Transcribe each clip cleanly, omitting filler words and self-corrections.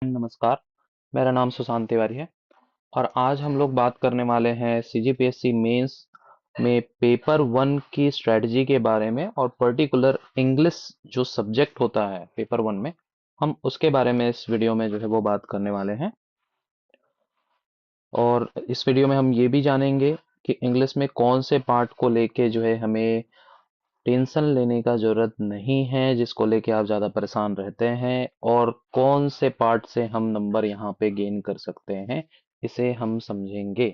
नमस्कार, मेरा नाम सुशांत तिवारी है और आज हम लोग बात करने वाले हैं सीजीपीएससी मेंस में पेपर वन की स्ट्रेटजी के बारे में और पर्टिकुलर इंग्लिश जो सब्जेक्ट होता है पेपर वन में हम उसके बारे में इस वीडियो में जो है वो बात करने वाले हैं। और इस वीडियो में हम ये भी जानेंगे कि इंग्लिश में कौन से पार्ट को लेके जो है हमें टेंशन लेने का जरूरत नहीं है, जिसको लेके आप ज़्यादा परेशान रहते हैं, और कौन से पार्ट से हम नंबर यहाँ पे गेन कर सकते हैं, इसे हम समझेंगे।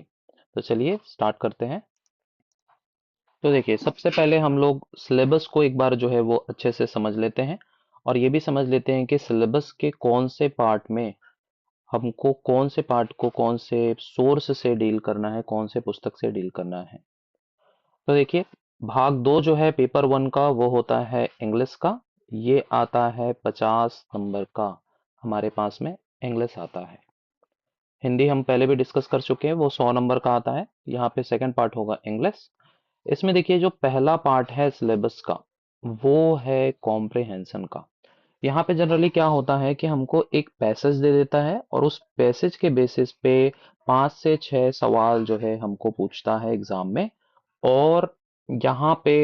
तो चलिए स्टार्ट करते हैं। तो देखिए, सबसे पहले हम लोग सिलेबस को एक बार जो है वो अच्छे से समझ लेते हैं और ये भी समझ लेते हैं कि सिलेबस के कौन से पार्ट में हमको कौन से पार्ट को कौन से सोर्स से डील करना है, कौन से पुस्तक से डील करना है। तो देखिए, भाग दो जो है पेपर वन का वो होता है इंग्लिश का। ये आता है 50 नंबर का। हमारे पास में इंग्लिश आता है। हिंदी हम पहले भी डिस्कस कर चुके हैं, वो 100 नंबर का आता है। यहाँ पे सेकंड पार्ट होगा इंग्लिश। इसमें देखिए, जो पहला पार्ट है सिलेबस का वो है कॉम्प्रिहेंशन का। यहाँ पे जनरली क्या होता है कि हमको एक पैसेज दे देता है और उस पैसेज के बेसिस पे 5 से 6 सवाल जो है हमको पूछता है एग्जाम में। और यहाँ पे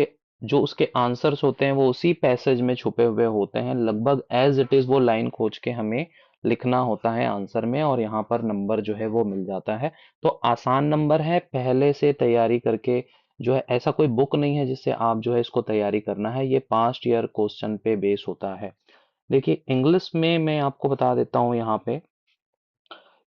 जो उसके आंसर्स होते हैं वो उसी पैसेज में छुपे हुए होते हैं, लगभग एज इट इज वो लाइन खोज के हमें लिखना होता है आंसर में, और यहाँ पर नंबर जो है वो मिल जाता है। तो आसान नंबर है, पहले से तैयारी करके जो है, ऐसा कोई बुक नहीं है जिससे आप जो है इसको तैयारी करना है। ये पास्ट ईयर क्वेश्चन पे बेस होता है। देखिए, इंग्लिश में मैं आपको बता देता हूँ। यहाँ पे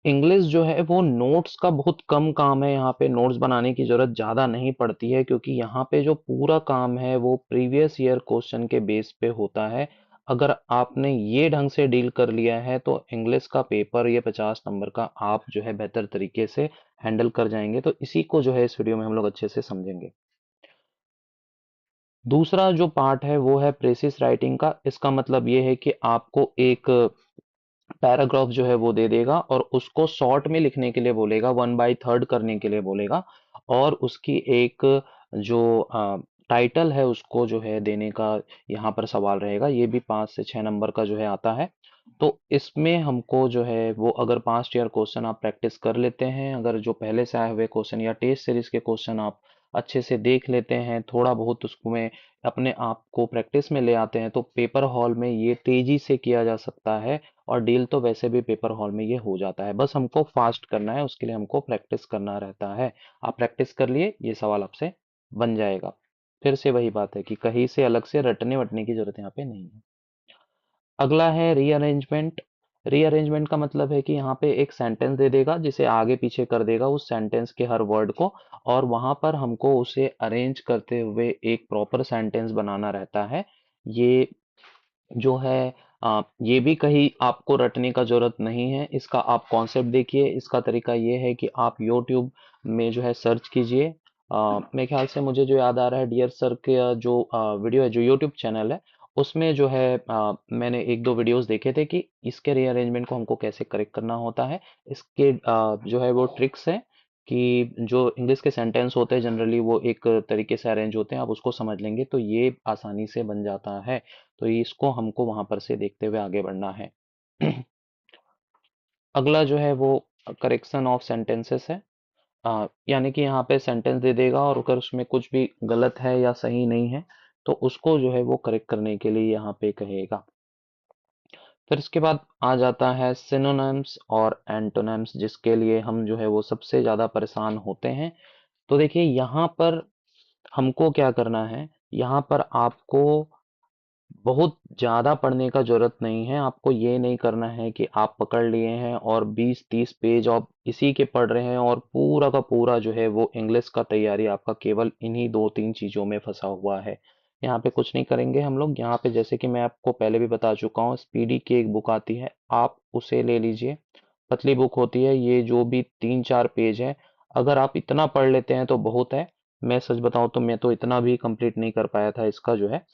इंग्लिश जो है वो नोट्स का बहुत कम काम है। यहाँ पे नोट्स बनाने की जरूरत ज़्यादा नहीं पड़ती है, क्योंकि यहाँ पे जो पूरा काम है वो प्रीवियस ईयर क्वेश्चन के बेस पे होता है। अगर आपने ये ढंग से डील कर लिया है तो इंग्लिश का पेपर ये 50 नंबर का आप जो है बेहतर तरीके से हैंडल कर जाएंगे। तो इसी को जो है इस वीडियो में हम लोग अच्छे से समझेंगे। दूसरा जो पार्ट है वो है प्रेसिस राइटिंग का। इसका मतलब ये है कि आपको एक पैराग्राफ जो है वो दे देगा और उसको शॉर्ट में लिखने के लिए बोलेगा, 1/3 करने के लिए बोलेगा। और उसकी एक जो टाइटल है उसको जो है देने का यहाँ पर सवाल रहेगा। ये भी 5 से 6 नंबर का जो है आता है। तो इसमें हमको जो है वो, अगर पास्ट ईयर क्वेश्चन आप प्रैक्टिस कर लेते हैं, अगर जो पहले से आए हुए क्वेश्चन या टेस्ट सीरीज के क्वेश्चन आप अच्छे से देख लेते हैं, थोड़ा बहुत उसमें अपने आप को प्रैक्टिस में ले आते हैं, तो पेपर हॉल में ये तेजी से किया जा सकता है। और डील तो वैसे भी पेपर हॉल में ये हो जाता है, बस हमको फास्ट करना है, उसके लिए हमको प्रैक्टिस करना रहता है। आप प्रैक्टिस कर लिए, ये सवाल आपसे बन जाएगा। फिर से वही बात है कि कहीं से अलग से रटने वटने की जरूरत यहाँ पे नहीं है। अगला है रीअरेंजमेंट। रीअरेंजमेंट का मतलब है कि यहाँ पे एक सेंटेंस दे देगा जिसे आगे पीछे कर देगा उस सेंटेंस के हर वर्ड को, और वहां पर हमको उसे अरेंज करते हुए एक प्रॉपर सेंटेंस बनाना रहता है। ये जो है ये भी कहीं आपको रटने का जरूरत नहीं है। इसका आप कॉन्सेप्ट देखिए। इसका तरीका ये है कि आप यूट्यूब में जो है सर्च कीजिए। मेरे ख्याल से मुझे जो याद आ रहा है, डियर सर के जो वीडियो है, जो यूट्यूब चैनल है, उसमें जो है मैंने एक दो वीडियोस देखे थे कि इसके रीअरेंजमेंट को हमको कैसे करेक्ट करना होता है। इसके जो है वो ट्रिक्स है कि जो इंग्लिश के सेंटेंस होते हैं जनरली वो एक तरीके से अरेंज होते हैं। आप उसको समझ लेंगे तो ये आसानी से बन जाता है। तो इसको हमको वहां पर से देखते हुए आगे बढ़ना है। अगला जो है वो करेक्शन ऑफ सेंटेंसेस है। यानी कि यहाँ पे सेंटेंस दे देगा और अगर उसमें कुछ भी गलत है या सही नहीं है तो उसको जो है वो करेक्ट करने के लिए यहाँ पे कहेगा। फिर इसके बाद आ जाता है सिनोनिम्स और एंटोनिम्स, जिसके लिए हम जो है वो सबसे ज्यादा परेशान होते हैं। तो देखिए, यहाँ पर हमको क्या करना है। यहाँ पर आपको बहुत ज्यादा पढ़ने का जरूरत नहीं है। आपको ये नहीं करना है कि आप पकड़ लिए हैं और 20-30 पेज आप इसी के पढ़ रहे हैं और पूरा का पूरा जो है वो इंग्लिश का तैयारी आपका केवल इन्हीं 2-3 चीजों में फंसा हुआ है। यहाँ पे कुछ नहीं करेंगे हम लोग। यहाँ पे जैसे कि मैं आपको पहले भी बता चुका हूँ, स्पीडी की एक बुक आती है, आप उसे ले लीजिए। पतली बुक होती है ये, जो भी 3-4 पेज है, अगर आप इतना पढ़ लेते हैं तो बहुत है। मैं सच बताऊं तो मैं तो इतना भी कंप्लीट नहीं कर पाया था इसका जो है।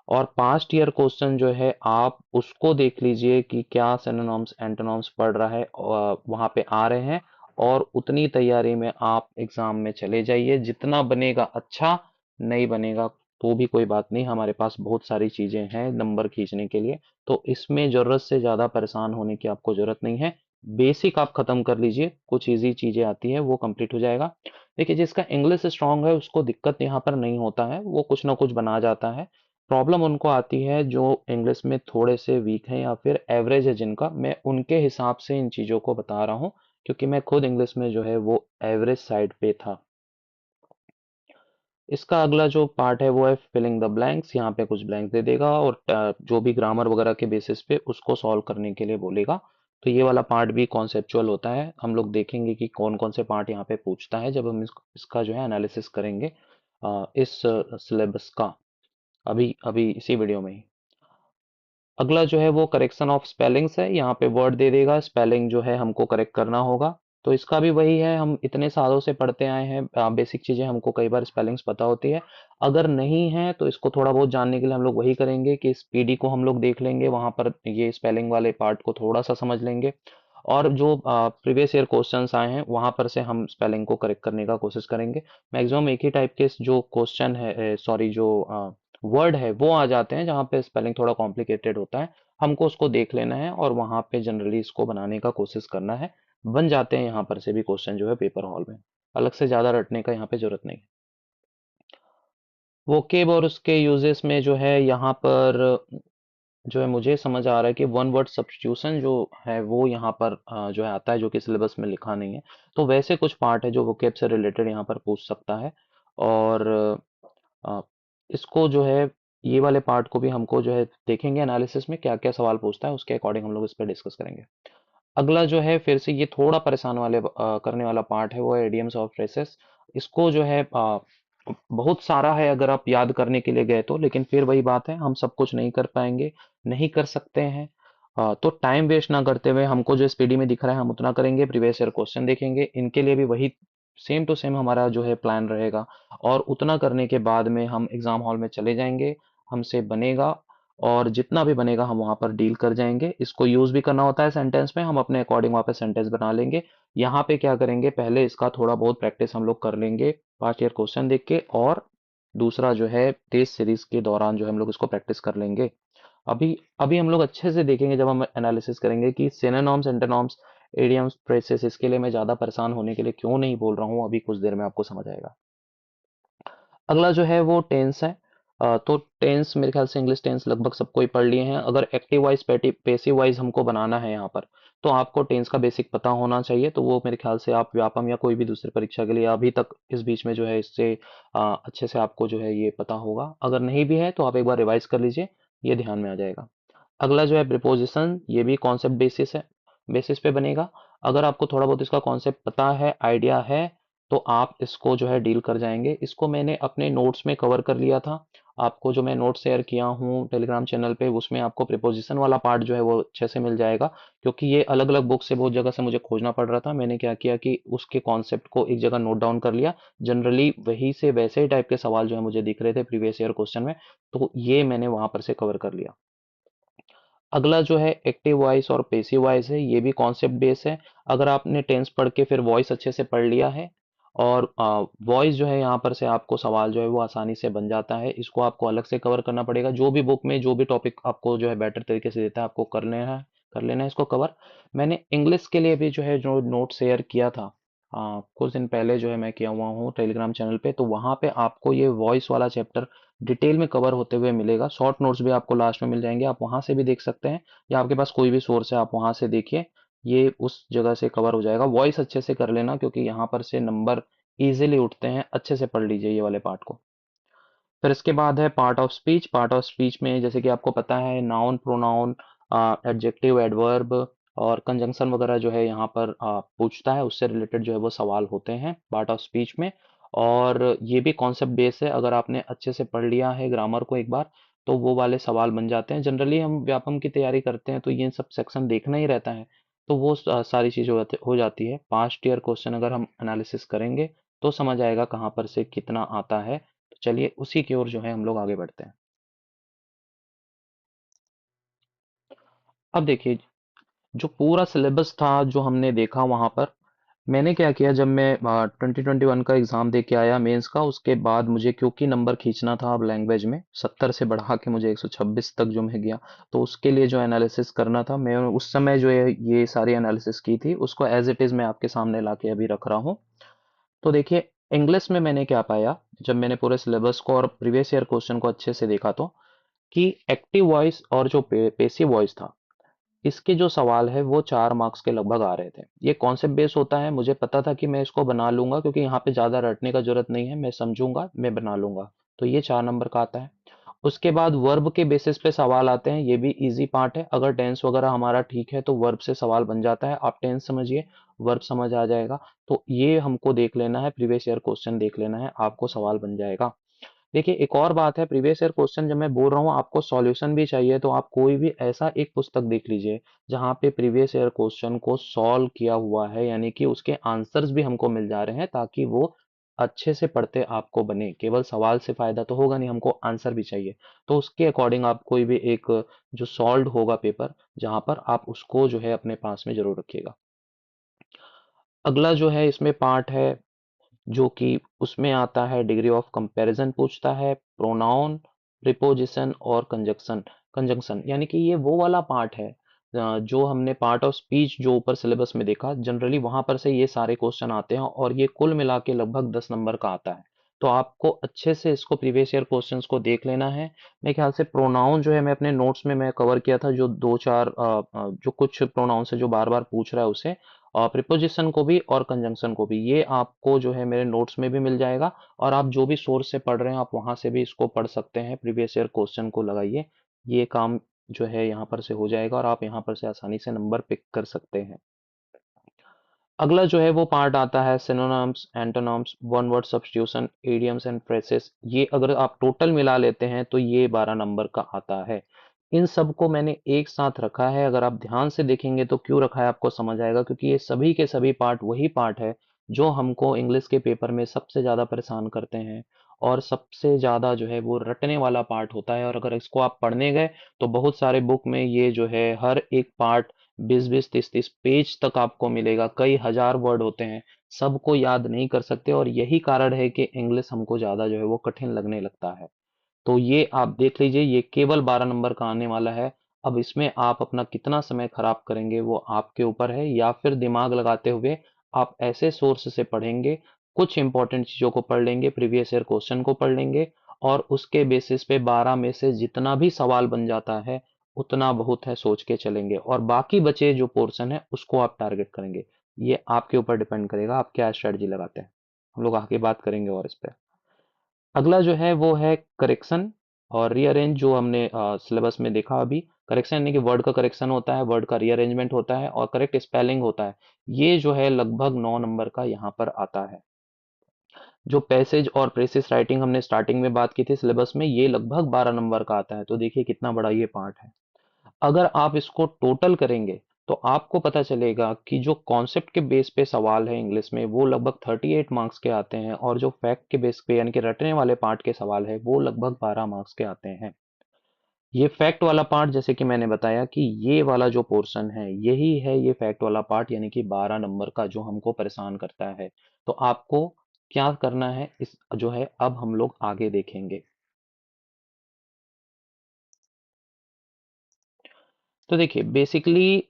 और पास्ट ईयर क्वेश्चन जो है आप उसको देख लीजिए कि क्या सिनोनिम्स एंटोनिम्स पढ़ रहा है और वहां पे आ रहे हैं, और उतनी तैयारी में आप एग्जाम में चले जाइए। जितना बनेगा अच्छा, नहीं बनेगा तो भी कोई बात नहीं, हमारे पास बहुत सारी चीजें हैं नंबर खींचने के लिए। तो इसमें जरूरत से ज्यादा परेशान होने की आपको जरूरत नहीं है। बेसिक आप खत्म कर लीजिए, कुछ इजी चीजें आती है वो कंप्लीट हो जाएगा। देखिए, जिसका इंग्लिश स्ट्रांग है उसको दिक्कत यहाँ पर नहीं होता है, वो कुछ ना कुछ बना जाता है। प्रॉब्लम उनको आती है जो इंग्लिश में थोड़े से वीक हैं या फिर एवरेज है जिनका, मैं उनके हिसाब से इन चीजों को बता रहा हूँ, क्योंकि मैं खुद इंग्लिश में जो है वो एवरेज साइड पे था। इसका अगला जो पार्ट है वो है फिलिंग द ब्लैंक्स। यहाँ पे कुछ ब्लैंक दे देगा और जो भी ग्रामर वगैरह के बेसिस पे उसको सॉल्व करने के लिए बोलेगा। तो ये वाला पार्ट भी कॉन्सेप्चुअल होता है, हम लोग देखेंगे कि कौन कौन से पार्ट यहाँ पे पूछता है जब हम इसका जो है एनालिसिस करेंगे इस सिलेबस का, अभी अभी इसी वीडियो में ही। अगला जो है वो करेक्शन ऑफ स्पेलिंग्स है। यहाँ पे वर्ड दे देगा, स्पेलिंग जो है हमको करेक्ट करना होगा। तो इसका भी वही है, हम इतने सालों से पढ़ते आए हैं, बेसिक चीजें हमको कई बार स्पेलिंग्स पता होती है। अगर नहीं है तो इसको थोड़ा बहुत जानने के लिए हम लोग वही करेंगे कि इस पीडी को हम लोग देख लेंगे, वहां पर ये स्पेलिंग वाले पार्ट को थोड़ा सा समझ लेंगे। और जो प्रीवियस ईयर क्वेश्चंस आए हैं वहां पर से हम स्पेलिंग को करेक्ट करने का कोशिश करेंगे। मैक्सिमम एक ही टाइप के जो क्वेश्चन है, सॉरी, जो वर्ड है वो आ जाते हैं जहाँ पे स्पेलिंग थोड़ा कॉम्प्लिकेटेड होता है। हमको उसको देख लेना है और वहां पे जनरली इसको बनाने का कोशिश करना है। बन जाते हैं यहाँ पर से भी क्वेश्चन जो है पेपर हॉल में, अलग से ज्यादा रटने का यहाँ पे जरूरत नहीं है। वोकेब और उसके यूजेस में जो है यहाँ पर जो है मुझे समझ आ रहा है कि वन वर्ड सब्स्टिट्यूशन जो है वो यहाँ पर जो है आता है, जो कि सिलेबस में लिखा नहीं है। तो वैसे कुछ पार्ट है जो वोकेब से रिलेटेड यहाँ पर पूछ सकता है। और अ, इसको जो है, ये वाले पार्ट को भी हमको जो है देखेंगे एनालिसिस में क्या क्या सवाल पूछता है, उसके अकॉर्डिंग हम लोग इस पर डिस्कस करेंगे। अगला जो है फिर से ये थोड़ा परेशान करने वाला पार्ट है, वो है इडियम्स और फ्रेसेस। इसको जो है बहुत सारा है अगर आप याद करने के लिए गए तो, लेकिन फिर वही बात है, हम सब कुछ नहीं कर पाएंगे, नहीं कर सकते हैं। तो टाइम वेस्ट ना करते हुए हमको जो स्पीडी में दिख रहा है हम उतना करेंगे, प्रीवियस ईयर क्वेश्चन देखेंगे, इनके लिए भी वही सेम टू सेम हमारा जो है प्लान रहेगा। और उतना करने के बाद में हम एग्जाम हॉल में चले जाएंगे, हमसे बनेगा और जितना भी बनेगा हम वहां पर डील कर जाएंगे। इसको यूज भी करना होता है सेंटेंस में, हम अपने अकॉर्डिंग वहां पे सेंटेंस बना लेंगे। यहाँ पे क्या करेंगे, पहले इसका थोड़ा बहुत प्रैक्टिस हम लोग कर लेंगे पास्ट ईयर क्वेश्चन देख के, और दूसरा जो है टेस्ट सीरीज के दौरान जो है हम लोग इसको प्रैक्टिस कर लेंगे। अभी अभी हम लोग अच्छे से देखेंगे जब हम एनालिसिस करेंगे कि सिनोनिम्स, एंटोनिम्स, इडियम्स, फ्रेजेस, इसके लिए मैं ज्यादा परेशान होने के लिए क्यों नहीं बोल रहा हूँ, अभी कुछ देर में आपको समझ आएगा। अगला जो है वो टेंस है। तो टेंस मेरे ख्याल से इंग्लिश टेंस लगभग सबको ही पढ़ लिए हैं। अगर एक्टिव वाइज पैसिव वाइज हमको बनाना है यहाँ पर, तो आपको टेंस का बेसिक पता होना चाहिए। तो वो मेरे ख्याल से आप व्यापम या कोई भी दूसरी परीक्षा के लिए अभी तक इस बीच में जो है इससे अच्छे से आपको जो है ये पता होगा। अगर नहीं भी है तो आप एक बार रिवाइज कर लीजिए, ये ध्यान में आ जाएगा। अगला जो है प्रीपोजिशन, ये भी कॉन्सेप्ट बेसिस पे बनेगा। अगर आपको थोड़ा बहुत इसका कॉन्सेप्ट पता है, आइडिया है, तो आप इसको जो है डील कर जाएंगे। इसको मैंने अपने नोट्स में कवर कर लिया था। आपको जो मैं नोट शेयर किया हूँ टेलीग्राम चैनल पे, उसमें आपको प्रीपोजिशन वाला पार्ट जो है वो अच्छे से मिल जाएगा। क्योंकि ये अलग अलग बुक से बहुत जगह से मुझे खोजना पड़ रहा था, मैंने क्या किया कि उसके कॉन्सेप्ट को एक जगह नोट डाउन कर लिया। जनरली वही से वैसे ही टाइप के सवाल जो है मुझे दिख रहे थे प्रीवियस ईयर क्वेश्चन में, तो ये मैंने वहां पर से कवर कर लिया। अगला जो है एक्टिव वॉइस और पेसिव वॉइस है, ये भी कॉन्सेप्ट बेस है। अगर आपने टेंस पढ़ के फिर वॉइस अच्छे से पढ़ लिया है, और वॉइस जो है यहाँ पर से आपको सवाल जो है वो आसानी से बन जाता है। इसको आपको अलग से कवर करना पड़ेगा, जो भी बुक में जो भी टॉपिक आपको जो है बेटर तरीके से देता है आपको कर लेना है इसको कवर। मैंने इंग्लिश के लिए भी जो है जो नोट शेयर किया था कुछ दिन पहले, जो है मैं किया हुआ हूँ टेलीग्राम चैनल पे, तो वहां पे आपको ये वॉइस वाला चैप्टर डिटेल में कवर होते हुए मिलेगा। शॉर्ट नोट्स भी आपको लास्ट में मिल जाएंगे, आप वहां से भी देख सकते हैं, या आपके पास कोई भी सोर्स है आप वहां से देखिए, ये उस जगह से कवर हो जाएगा। वॉइस अच्छे से कर लेना क्योंकि यहाँ पर से नंबर इजीली उठते हैं, अच्छे से पढ़ लीजिए ये वाले पार्ट को। फिर इसके बाद है part of speech. Part of speech में जैसे कि आपको पता है नाउन, प्रोनाउन, एडजेक्टिव, एडवर्ब और कंजंक्शन वगैरह जो है यहाँ पर पूछता है, उससे रिलेटेड जो है वो सवाल होते हैं पार्ट ऑफ स्पीच में। और ये भी कॉन्सेप्ट बेस है, अगर आपने अच्छे से पढ़ लिया है ग्रामर को एक बार, तो वो वाले सवाल बन जाते हैं। जनरली हम व्यापम की तैयारी करते हैं तो ये सब सेक्शन देखना ही रहता है, तो वो सारी चीजें हो जाती है। पास्ट ईयर क्वेश्चन अगर हम एनालिसिस करेंगे तो समझ आएगा कहाँ पर से कितना आता है। तो चलिए उसी की ओर जो है हम लोग आगे बढ़ते हैं। अब देखिए, जो पूरा सिलेबस था जो हमने देखा वहां पर, मैंने क्या किया, जब मैं 2021 का एग्ज़ाम दे के आया मेंस का, उसके बाद मुझे क्योंकि नंबर खींचना था अब लैंग्वेज में 70 से बढ़ा के मुझे 126 तक जो मैं गया, तो उसके लिए जो एनालिसिस करना था, मैं उस समय जो ये सारी एनालिसिस की थी उसको एज इट इज़ मैं आपके सामने ला के अभी रख रहा हूँ। तो देखिए, इंग्लिश में मैंने क्या पाया, जब मैंने पूरे सिलेबस को और प्रीवियस ईयर क्वेश्चन को अच्छे से देखा, तो कि एक्टिव वॉइस और जो पेसिव वॉइस था, इसके जो सवाल है वो 4 मार्क्स के लगभग आ रहे थे। ये कॉन्सेप्ट बेस होता है, मुझे पता था कि मैं इसको बना लूंगा क्योंकि यहाँ पे ज्यादा रटने का जरूरत नहीं है, मैं समझूंगा, मैं बना लूंगा। तो ये 4 नंबर का आता है। उसके बाद वर्ब के बेसिस पे सवाल आते हैं, ये भी इजी पार्ट है। अगर टेंस वगैरह हमारा ठीक है तो वर्ब से सवाल बन जाता है। आप टेंस समझिए, वर्ब समझ आ जाएगा। तो ये हमको देख लेना है, प्रीवियस ईयर क्वेश्चन देख लेना है, आपको सवाल बन जाएगा। देखिए, एक और बात है, प्रीवियस ईयर क्वेश्चन जब मैं बोल रहा हूँ आपको सॉल्यूशन भी चाहिए, तो आप कोई भी ऐसा एक पुस्तक देख लीजिए जहाँ पे प्रीवियस ईयर क्वेश्चन को सॉल्व किया हुआ है, यानी कि उसके आंसर्स भी हमको मिल जा रहे हैं, ताकि वो अच्छे से पढ़ते आपको बने। केवल सवाल से फायदा तो होगा नहीं, हमको आंसर भी चाहिए। तो उसके अकॉर्डिंग आप कोई भी एक जो सॉल्व होगा पेपर, जहाँ पर आप उसको जो है अपने पास में जरूर रखिएगा। अगला जो है इसमें पार्ट है, जो कि उसमें आता है डिग्री ऑफ कंपैरिजन पूछता है, प्रोनाउन, प्रीपोजिशन और कंजक्शन। कंजंक्शन यानी कि ये वो वाला पार्ट है जो हमने पार्ट ऑफ स्पीच जो ऊपर सिलेबस में देखा, जनरली वहां पर से ये सारे क्वेश्चन आते हैं, और ये कुल मिला के लगभग 10 नंबर का आता है। तो आपको अच्छे से इसको प्रीवियस ईयर क्वेश्चंस को देख लेना है। मेरे ख्याल से प्रोनाउन जो है मैं अपने नोट्स में मैं कवर किया था, जो दो चार जो कुछ प्रोनाउन से जो बार बार पूछ रहा है उसे, और प्रीपोजिशन को भी और कंजंक्शन को भी, ये आपको जो है मेरे नोट्स में भी मिल जाएगा। और आप जो भी सोर्स से पढ़ रहे हैं आप वहां से भी इसको पढ़ सकते हैं, प्रीवियस ईयर क्वेश्चन को लगाइए। ये काम जो है यहाँ पर से हो जाएगा और आप यहाँ पर से आसानी से नंबर पिक कर सकते हैं। अगला जो है वो पार्ट आता है synonyms, antonyms, one word substitution, idioms and phrases. ये अगर आप टोटल मिला लेते हैं तो ये 12 नंबर का आता है। इन सब को मैंने एक साथ रखा है, अगर आप ध्यान से देखेंगे तो क्यों रखा है आपको समझ आएगा, क्योंकि ये सभी के सभी पार्ट वही पार्ट है जो हमको इंग्लिश के पेपर में सबसे ज्यादा परेशान करते हैं, और सबसे ज्यादा जो है वो रटने वाला पार्ट होता है। और अगर इसको आप पढ़ने गए तो बहुत सारे बुक में ये जो है हर एक पार्ट 20-20, 30-30 पेज तक आपको मिलेगा, कई हजार वर्ड होते हैं, सबको याद नहीं कर सकते, और यही कारण है कि इंग्लिश हमको ज्यादा जो है वो कठिन लगने लगता है। तो ये आप देख लीजिए, ये केवल 12 नंबर का आने वाला है। अब इसमें आप अपना कितना समय खराब करेंगे वो आपके ऊपर है, या फिर दिमाग लगाते हुए आप ऐसे सोर्स से पढ़ेंगे, कुछ इंपॉर्टेंट चीजों को पढ़ लेंगे, प्रीवियस ईयर क्वेश्चन को पढ़ लेंगे, और उसके बेसिस पे 12 में से जितना भी सवाल बन जाता है उतना बहुत है, सोच के चलेंगे, और बाकी बचे जो पोर्शन है उसको आप टारगेट करेंगे। ये आपके ऊपर डिपेंड करेगा आप क्या स्ट्रेटजी लगाते हैं। हम लोग आगे बात करेंगे और इस पे। अगला जो है वो है करेक्शन और रीअरेंज, जो हमने सिलेबस में देखा अभी। करेक्शन यानी कि वर्ड का करेक्शन होता है, वर्ड का रीअरेंजमेंट होता है, और करेक्ट स्पेलिंग होता है। ये जो है लगभग 9 नंबर का यहाँ पर आता है। जो पैसेज और प्रेसिस राइटिंग हमने स्टार्टिंग में बात की थी सिलेबस में, ये लगभग 12 नंबर का आता है। तो देखिए कितना बड़ा ये पार्ट है। अगर आप इसको टोटल करेंगे तो आपको पता चलेगा कि जो कॉन्सेप्ट के बेस पे सवाल है इंग्लिश में वो लगभग 38 मार्क्स के आते हैं, और जो फैक्ट के बेस पे यानी कि रटने वाले पार्ट के सवाल है वो लगभग 12 मार्क्स के आते हैं। ये फैक्ट वाला पार्ट, जैसे कि मैंने बताया कि ये वाला जो पोर्शन है यही है ये फैक्ट वाला पार्ट, यानी कि 12 नंबर का जो हमको परेशान करता है। तो आपको क्या करना है इस जो है अब हम लोग आगे देखेंगे। तो देखिए बेसिकली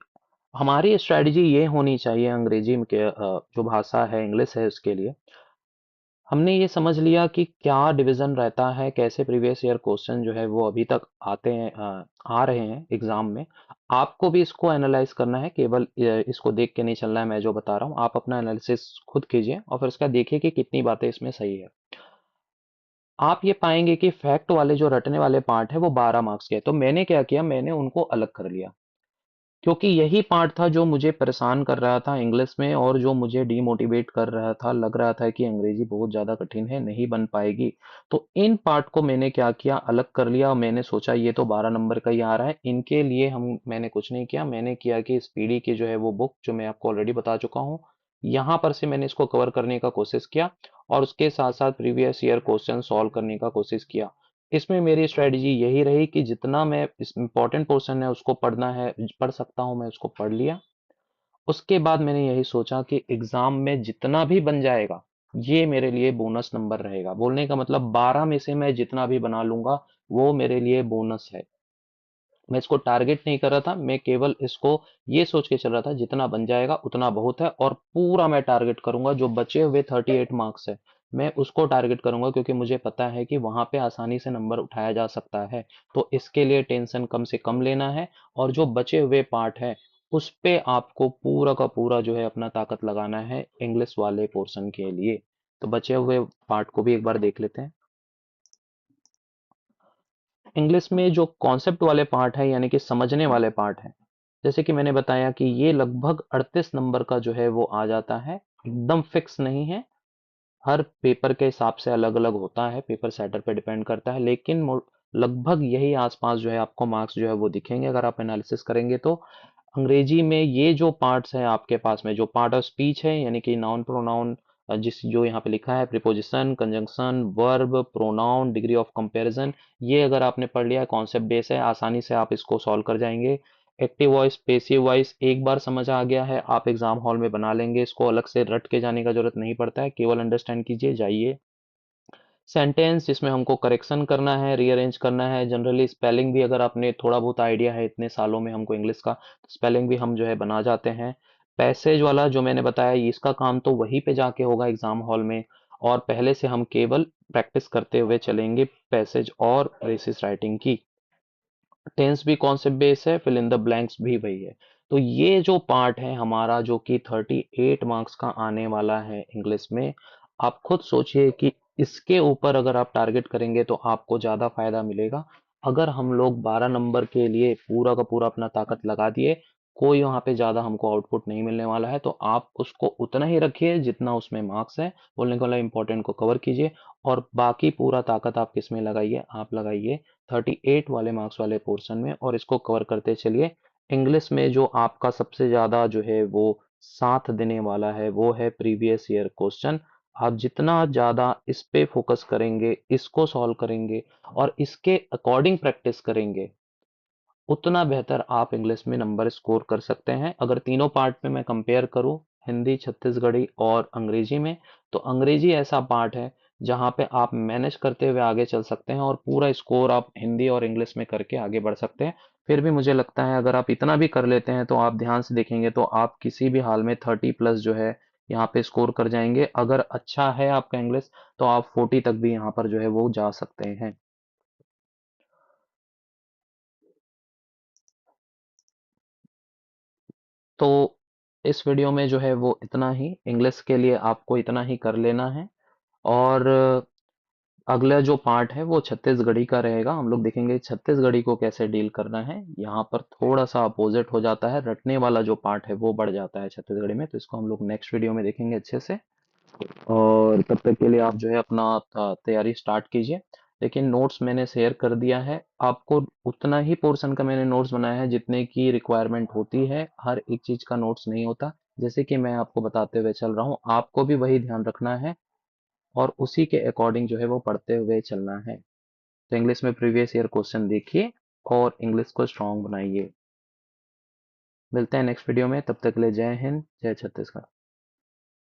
हमारी स्ट्रेटजी ये होनी चाहिए अंग्रेजी में के जो भाषा है इंग्लिश है उसके लिए। हमने ये समझ लिया कि क्या डिवीजन रहता है, कैसे प्रीवियस ईयर क्वेश्चन जो है वो अभी तक आते हैं, आ रहे हैं एग्जाम में। आपको भी इसको एनालाइज करना है, केवल इसको देख के नहीं चलना है। मैं जो बता रहा हूँ आप अपना एनालिसिस खुद कीजिए और फिर उसका देखिए कि कितनी बातें इसमें सही है। आप ये पाएंगे कि फैक्ट वाले जो रटने वाले पार्ट है वो 12 मार्क्स के हैं। तो मैंने क्या किया, मैंने उनको अलग कर लिया, क्योंकि यही पार्ट था जो मुझे परेशान कर रहा था इंग्लिश में, और जो मुझे डीमोटिवेट कर रहा था, लग रहा था कि अंग्रेजी बहुत ज़्यादा कठिन है, नहीं बन पाएगी। तो इन पार्ट को मैंने क्या किया, अलग कर लिया, और मैंने सोचा ये तो 12 नंबर का ही आ रहा है, इनके लिए हम मैंने कुछ नहीं किया। मैंने किया कि स्पीडी की जो है वो बुक जो मैं आपको ऑलरेडी बता चुका हूँ, यहाँ पर से मैंने इसको कवर करने का कोशिश किया, और उसके साथ साथ प्रीवियस ईयर क्वेश्चन सॉल्व करने का कोशिश किया। इसमें मेरी स्ट्रेटजी यही रही कि जितना मैं इस इम्पोर्टेंट पोर्शन है उसको पढ़ना है, पढ़ सकता हूँ मैं उसको पढ़ लिया, उसके बाद मैंने यही सोचा कि एग्जाम में जितना भी बन जाएगा ये मेरे लिए बोनस नंबर रहेगा। बोलने का मतलब 12 में से मैं जितना भी बना लूंगा वो मेरे लिए बोनस है। मैं इसको टारगेट नहीं कर रहा था, मैं केवल इसको ये सोच के चल रहा था जितना बन जाएगा उतना बहुत है, और पूरा मैं टारगेट करूंगा। जो बचे हुए 38 मार्क्स है मैं उसको टारगेट करूंगा, क्योंकि मुझे पता है कि वहां पे आसानी से नंबर उठाया जा सकता है। तो इसके लिए टेंशन कम से कम लेना है, और जो बचे हुए पार्ट है उस पे आपको पूरा का पूरा जो है अपना ताकत लगाना है इंग्लिश वाले पोर्शन के लिए। तो बचे हुए पार्ट को भी एक बार देख लेते हैं। इंग्लिश में जो कॉन्सेप्ट वाले पार्ट है यानी कि समझने वाले पार्ट है, जैसे कि मैंने बताया कि ये लगभग 38 नंबर का जो है वो आ जाता है। एकदम फिक्स नहीं है, हर पेपर के हिसाब से अलग अलग होता है, पेपर सेटर पे डिपेंड करता है, लेकिन लगभग यही आसपास जो है आपको मार्क्स जो है वो दिखेंगे अगर आप एनालिसिस करेंगे तो। अंग्रेजी में ये जो पार्ट्स हैं आपके पास में, जो पार्ट ऑफ स्पीच है यानी कि नाउन प्रोनाउन, जिस जो यहाँ पे लिखा है preposition conjunction verb pronoun degree of comparison, ये अगर आपने पढ़ लिया है कॉन्सेप्ट बेस है, आसानी से आप इसको सॉल्व कर जाएंगे। एक्टिव वॉइस पैसिव वॉइस एक बार समझ आ गया है, आप एग्जाम हॉल में बना लेंगे, इसको अलग से रट के जाने का जरूरत नहीं पड़ता है, केवल अंडरस्टैंड कीजिए जाइए। सेंटेंस जिसमें हमको करेक्शन करना है, रीअरेंज करना है, जनरली स्पेलिंग भी अगर आपने थोड़ा बहुत आइडिया है इतने सालों में हमको इंग्लिश का, तो स्पेलिंग भी हम जो है बना जाते हैं। पैसेज वाला जो मैंने बताया इसका काम तो वहीं पे जाके होगा एग्जाम हॉल में, और पहले से हम केवल प्रैक्टिस करते हुए चलेंगे पैसेज और रेसिस राइटिंग की। टेंस भी कॉन्सेप्ट बेस है, फिल इन द ब्लैंक्स भी वही है। तो ये जो पार्ट है हमारा जो कि 38 मार्क्स का आने वाला है इंग्लिश में, आप खुद सोचिए कि इसके ऊपर अगर आप टारगेट करेंगे तो आपको ज्यादा फायदा मिलेगा। अगर हम लोग 12 नंबर के लिए पूरा का पूरा अपना ताकत लगा दिए, कोई वहां पे ज्यादा हमको आउटपुट नहीं मिलने वाला है, तो आप उसको उतना ही रखिए जितना उसमें मार्क्स है, बोलने का इंपॉर्टेंट को कवर कीजिए, और बाकी पूरा ताकत आप किस में लगाइए, आप लगाइए 38 वाले मार्क्स वाले पोर्शन में, और इसको कवर करते चलिए। इंग्लिश में जो आपका सबसे ज्यादा जो है वो साथ देने वाला है वो है प्रीवियस ईयर क्वेश्चन। आप जितना ज्यादा इस पे फोकस करेंगे, इसको सॉल्व करेंगे और इसके अकॉर्डिंग प्रैक्टिस करेंगे, उतना बेहतर आप इंग्लिश में नंबर स्कोर कर सकते हैं। अगर तीनों पार्ट में मैं कंपेयर करूं, हिंदी छत्तीसगढ़ी और अंग्रेजी में, तो अंग्रेजी ऐसा पार्ट है जहां पे आप मैनेज करते हुए आगे चल सकते हैं और पूरा स्कोर आप हिंदी और इंग्लिश में करके आगे बढ़ सकते हैं। फिर भी मुझे लगता है अगर आप इतना भी कर लेते हैं तो आप ध्यान से देखेंगे तो आप किसी भी हाल में 30+ जो है यहाँ पे स्कोर कर जाएंगे। अगर अच्छा है आपका इंग्लिश तो आप 40 तक भी यहाँ पर जो है वो जा सकते हैं। तो इस वीडियो में जो है वो इतना ही, इंग्लिश के लिए आपको इतना ही कर लेना है। और अगला जो पार्ट है वो छत्तीसगढ़ी का रहेगा, हम लोग देखेंगे छत्तीसगढ़ी को कैसे डील करना है। यहाँ पर थोड़ा सा अपोजिट हो जाता है, रटने वाला जो पार्ट है वो बढ़ जाता है छत्तीसगढ़ी में, तो इसको हम लोग नेक्स्ट वीडियो में देखेंगे अच्छे से। और तब तक के लिए आप जो है अपना तैयारी स्टार्ट कीजिए। लेकिन नोट्स मैंने शेयर कर दिया है आपको, उतना ही पोर्शन का मैंने नोट्स बनाया है जितने की रिक्वायरमेंट होती है, हर एक चीज का नोट्स नहीं होता। जैसे कि मैं आपको बताते हुए चल रहा हूँ, आपको भी वही ध्यान रखना है और उसी के अकॉर्डिंग जो है वो पढ़ते हुए चलना है। तो इंग्लिश में प्रीवियस ईयर क्वेश्चन देखिए और इंग्लिश को स्ट्रांग बनाइए। मिलते हैं नेक्स्ट वीडियो में, तब तक के लिए जय हिंद जय छत्तीसगढ़।